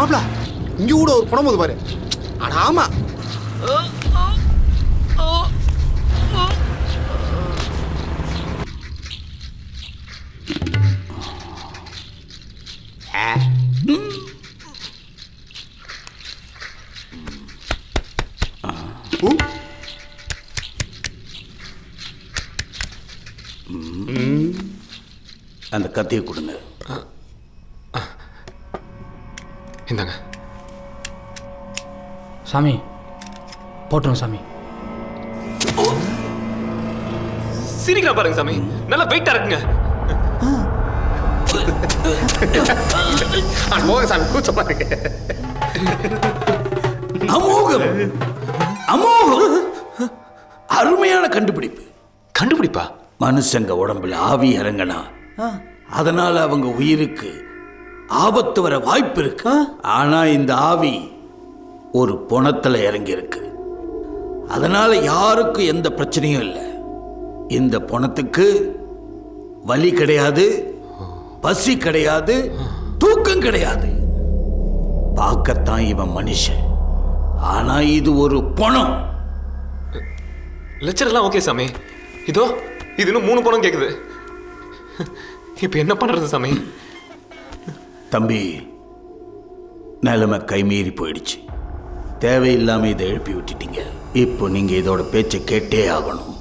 மாப்பிள இங்க கூட ஒரு பணம் போது பாரு. அட ஆமா. அந்த கத்தியை கொடுங்க. இந்தாங்க சாமி. போட்டுரும் சாமி. சிரிக்கிறா பாருங்க சாமி, நல்லா வெயிட்டா இருக்குங்க. போங்க சாமி, கூச்ச பாருங்க. அமோகம், அமோகம். அருமையான கண்டுபிடிப்பு. கண்டுபிடிப்பா? மனுஷங்க உடம்புல ஆவி இறங்கினா அதனால அவங்க உயிருக்கு ஆபத்து வர வாய்ப்பு இருக்கு. ஆனா இந்த ஆவி ஒரு பொணத்துல இறங்கி இருக்கு, அதனால யாருக்கும் எந்த பிரச்சனையும் இல்லை. இந்த பொணத்துக்கு வலி கிடையாது, பசி கிடையாது, தூக்கம் கிடையாது. பார்க்கத்தான் இவன் மனுஷன், ஆனா இது ஒரு பொணம். லெக்சர் எல்லாம் ஓகே சாமி. இதோ இது இன்னும் 3 பணம் கேக்குது. இப்ப என்ன பண்றது சாமி? தம்பி, நிலைமை கைமீறி போயிடுச்சு. தேவையில்லாம இதை எழுப்பி விட்டுட்டீங்க. இப்போ நீங்க இதோட பேச்சை கேட்டே ஆகணும்.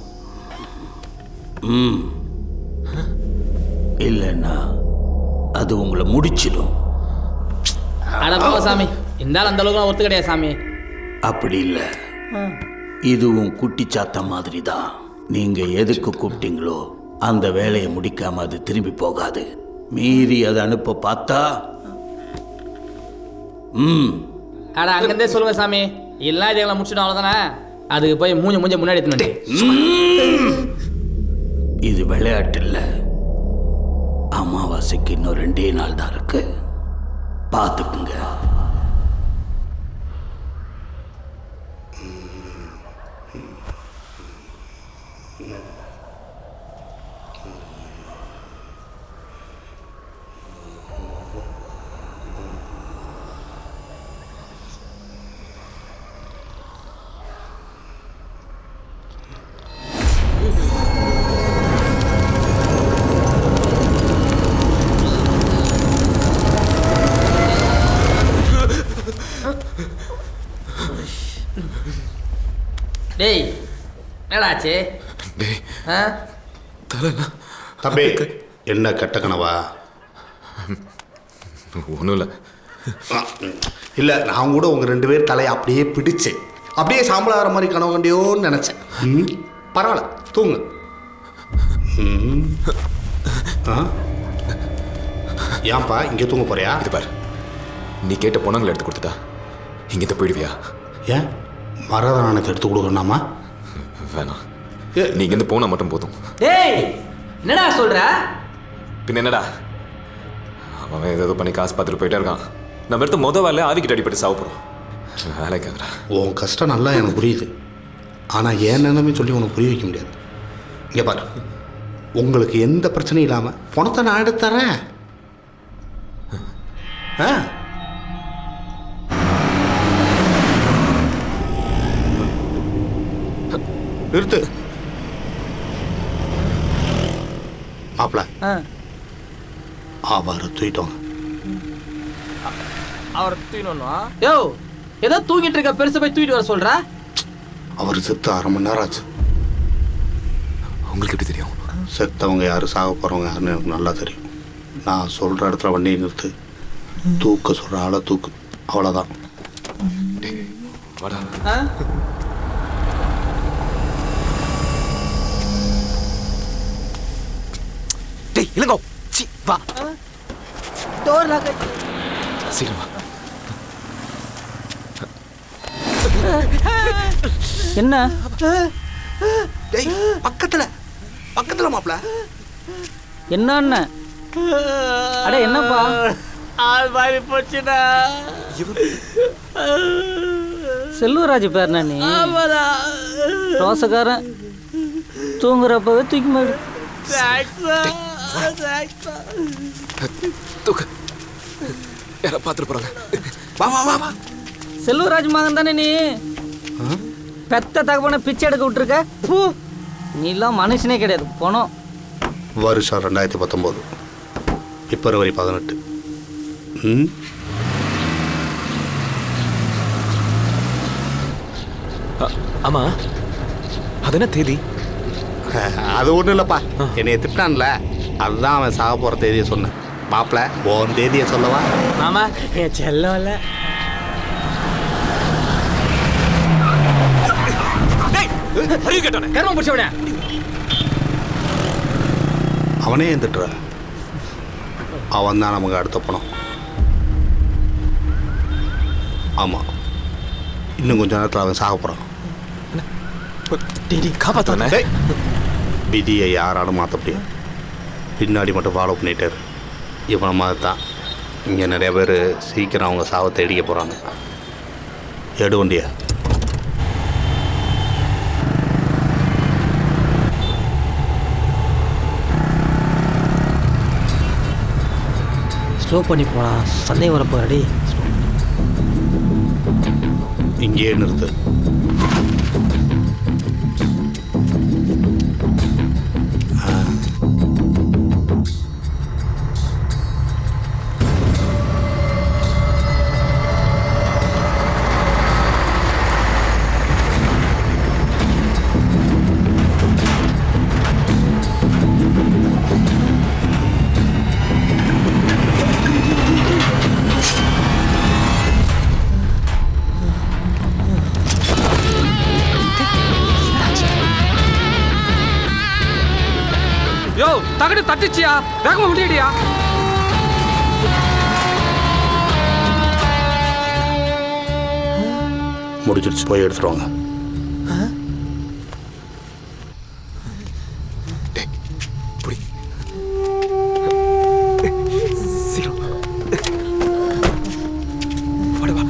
இல்லைன்னா அது உங்களை முடிச்சிடும். அட போ சாமி, இந்த அந்த அளவுக்கு ஒத்து கிடையாது சாமி. அப்படி இல்லை, இதுவும் குட்டி சாத்த மாதிரி தான். நீங்க எதுக்கு கூப்பிட்டீங்களோ அந்த வேலையை முடிக்காம அது திரும்பி போகாது. மீறி அதை அனுப்ப பார்த்தா அட அங்கிருந்தே சொல்லுங்க சாமி. இல்லைன்னா இதுகளை முடிச்சுடும், அவ்வளோதானே. அதுக்கு போய் மூஞ்ச முன்னாடி எடுத்துனே. இது விளையாட்டு இல்லை. அமாவாசைக்கு இன்னும் 2 நாள் தான் இருக்கு, பார்த்துக்குங்க. டேய், என்னடாச்சு? தம்பி, என்ன கெட்ட கனவா? ஒன்றும் இல்லை. இல்லை, நான் கூட உங்கள் 2 பேர் தலையை அப்படியே பிடிச்சு அப்படியே சாம்பல் ஆகிற மாதிரி கனவு கண்டியோன்னு நினச்சேன். பரவாயில்ல, தூங்கு. ஏன்பா இங்கே தூங்க போறியா? இது பாரு, நீ கேட்ட பணங்களை எடுத்து கொடுத்துட்டா இங்கே போயிடுவியா? ஏன் மரத நாணயத்தை எடுத்து கொடுக்கணுமா? வேணாம், நீ இங்கேருந்து போனால் மட்டும் போதும். டேய், என்னடா சொல்ற? பின்ன என்னடா, அவன் ஏதோ பண்ணி காசு பார்த்துட்டு போயிட்டே இருக்கான். நம்ம எடுத்து மொதல் வேலை ஆவிக்கிட்ட அடிப்பட்டு சாப்பிட்றோம். வேலைக்காதரா. உன் கஷ்டம் நல்லா எனக்கு புரியுது, ஆனால் ஏன் நிலைமை சொல்லி உனக்கு புரிய வைக்க முடியாது. இங்கே பாரு, உங்களுக்கு எந்த பிரச்சனையும் இல்லாமல் பணத்தை நான் எடுத்து தரேன். நிறுத்து மாப்பிள. அவரை தூக்கிட்டோம். அவர் தூக்கிடணுமா? யோ, ஏதோ தூங்கிட்டு இருக்க பெருசு போய் தூக்கிட்டு வர சொல்ற? அவர் செத்து 1/2 மணி நேரம் ஆச்சு. உங்களுக்கு எப்படி தெரியும்? செத்தவங்க யாரு, சாக போறவங்க யாருன்னு எனக்கு நல்லா தெரியும். நான் சொல்ற இடத்துல வண்டியை நிறுத்து, தூக்க சொல்ற ஆளை தூக்கு, அவ்வளோதான். டேய் இளங்கோ, சி வா. Door lock. சீக்கிரமா. என்ன? டேய், பக்கத்துல பக்கத்துல மாப்பிள. என்ன அண்ணன்? அட என்னப்பா? ஆள் மாதிரி போச்சுடா. செல்வராஜ் பேர் நீ? ரோசக்காரன் தூங்குறப்பவே தூக்கி மாடு. தூக்கு, யாரா பார்த்துட்டு போறாங்க. வா வா வா வா. செல்வராஜ் மகன் தானே நீ? பெத்த தகப்பனை பிச்சை எடுக்க விட்டுருக்க. பூ, நீலாம் மனுஷனே கிடையாது, போனோம். வருஷம் 2019, பிப்ரவரி 18. ம், ஆமா, அது என்ன தேதி? அது ஒன்றும் இல்லைப்பா, என்னைய திட்டான்ல, அதுதான் அவன் சாக போகிற தேதியை சொன்னேன். மாப்பிள்ள, உன் தேதியை சொல்லவா? மாமா, என் செல்லம் இல்லை. அறிவு கேட்டோனே கர்மம் பிடிச்சவனே. அவனே ஏன் திட்டுற? அவன் தான் நமக்கு அடுத்த பணம். ஆமாம், இன்னும் கொஞ்ச நேரத்தில் அவன் சாக போகிறான். காப்பாத்தானே. விதியை யாராலும் மாற்ற முடியாது. பின்னாடி மட்டும் ஃபாலோ பண்ணிட்டாரு. இவனை மாதிரி தான் இங்கே நிறைய பேர் சீக்கிரம் அவங்க சாவை தேடிக்க போகிறாங்க. எடு வண்டியா. ஸ்லோ பண்ணி போடா, சந்தேகம் வரப்போ. அடி இங்கேயே நிறுத்து. யோ, தகடு தட்டுச்சியா, வேகமா முடியடியா. முடிச்சிடுச்சு, போய் எடுத்துருவாங்க. புடி சீக்கிரம் வாடா வா.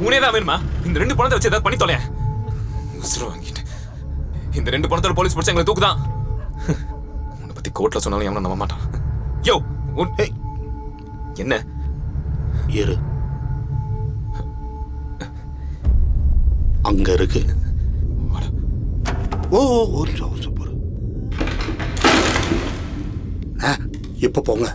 உனேதான் வேணுமா? இந்த 2 பணத்தை வச்சு ஏதாவது பண்ணி தொலைய. உசுர வாங்கிட்டு இந்த 2 பணத்தோட போலீஸ் பிடிச்சா எங்களை தூக்குதான். உன்னை பத்தி கோர்ட்ல சொன்னாலும் எவனும் நம்ப மாட்டான். யோ என்ன இரு, அங்க இருக்கு. ஓ, ஒரு நிமிஷம், ஒரு நிமிஷம். இப்போ போங்க.